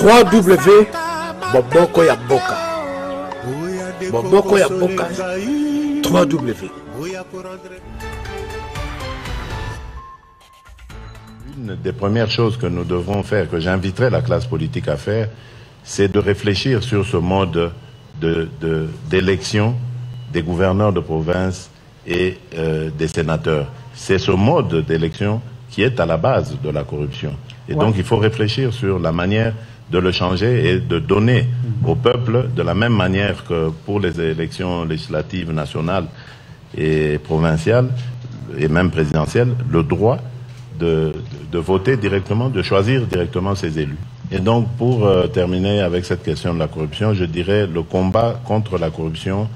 3W Boboko ya Boka. Boboko ya Boka. 3W. Une des premières choses que nous devrons faire, que j'inviterai la classe politique à faire, c'est de réfléchir sur ce mode d'élection des gouverneurs de province et des sénateurs. C'est ce mode d'élection qui est à la base de la corruption. Et donc il faut réfléchir sur la manière de le changer et de donner au peuple, de la même manière que pour les élections législatives nationales et provinciales, et même présidentielles, le droit de voter directement, de choisir directement ses élus. Et donc pour terminer avec cette question de la corruption, je dirais le combat contre la corruption,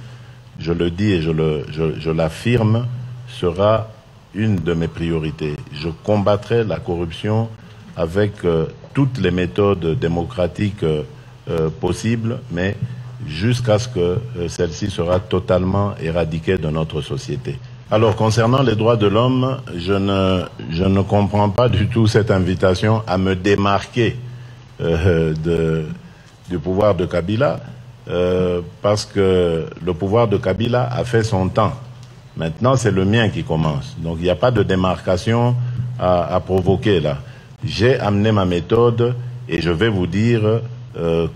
je le dis et je l'affirme, sera une de mes priorités. Je combattrai la corruption avec toutes les méthodes démocratiques possibles, mais jusqu'à ce que celle-ci sera totalement éradiquée de notre société. Alors, concernant les droits de l'homme, je ne comprends pas du tout cette invitation à me démarquer du pouvoir de Kabila, parce que le pouvoir de Kabila a fait son temps. Maintenant, c'est le mien qui commence. Donc, il n'y a pas de démarcation à provoquer là. J'ai amené ma méthode et je vais vous dire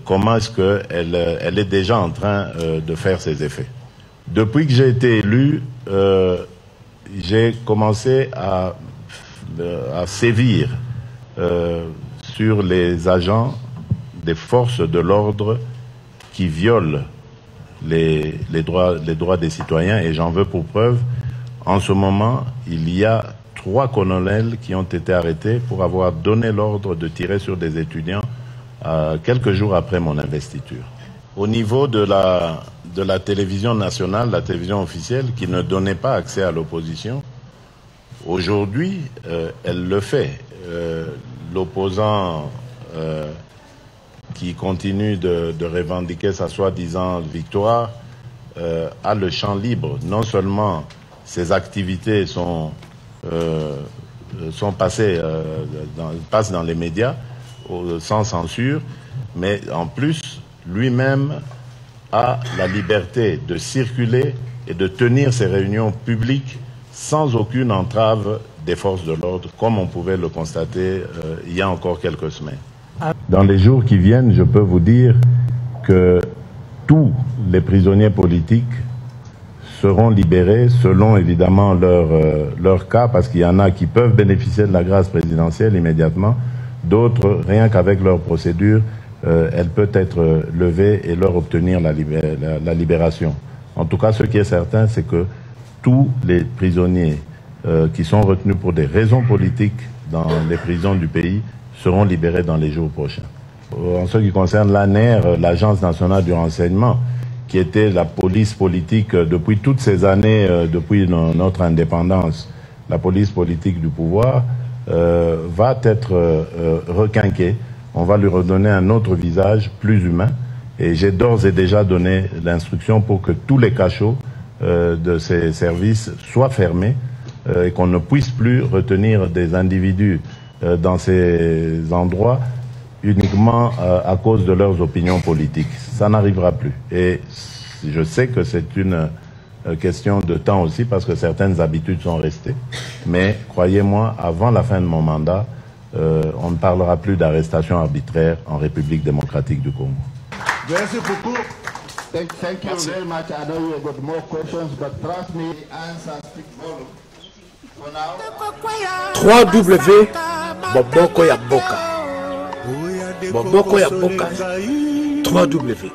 comment est-ce qu'elle est déjà en train de faire ses effets. Depuis que j'ai été élu, j'ai commencé à sévir sur les agents des forces de l'ordre qui violent les droits des citoyens, et j'en veux pour preuve, en ce moment, il y a 3 colonels qui ont été arrêtés pour avoir donné l'ordre de tirer sur des étudiants quelques jours après mon investiture. Au niveau de la télévision nationale, la télévision officielle, qui ne donnait pas accès à l'opposition, aujourd'hui, elle le fait. L'opposant qui continue de revendiquer sa soi-disant victoire a le champ libre. Non seulement ses activités passent dans les médias sans censure, mais en plus, lui-même a la liberté de circuler et de tenir ses réunions publiques sans aucune entrave des forces de l'ordre, comme on pouvait le constater il y a encore quelques semaines. Dans les jours qui viennent, je peux vous dire que tous les prisonniers politiques seront libérés selon évidemment leur cas, parce qu'il y en a qui peuvent bénéficier de la grâce présidentielle immédiatement, d'autres, rien qu'avec leur procédure, elle peut être levée et leur obtenir la libération. En tout cas, ce qui est certain, c'est que tous les prisonniers qui sont retenus pour des raisons politiques dans les prisons du pays seront libérés dans les jours prochains. En ce qui concerne l'ANR, l'Agence nationale du renseignement, qui était la police politique depuis toutes ces années, depuis notre indépendance, la police politique du pouvoir, va être requinquée. On va lui redonner un autre visage plus humain. Et j'ai d'ores et déjà donné l'instruction pour que tous les cachots de ces services soient fermés et qu'on ne puisse plus retenir des individus dans ces endroits uniquement à cause de leurs opinions politiques. Ça n'arrivera plus. Et je sais que c'est une question de temps aussi, parce que certaines habitudes sont restées. Mais croyez-moi, avant la fin de mon mandat, on ne parlera plus d'arrestation arbitraire en République démocratique du Congo. Merci beaucoup. Thank you very much. I know you got more questions, but trust me, answers speak volume. For now, 3W Boboko ya Boka. Boboko ya Boka. 3W.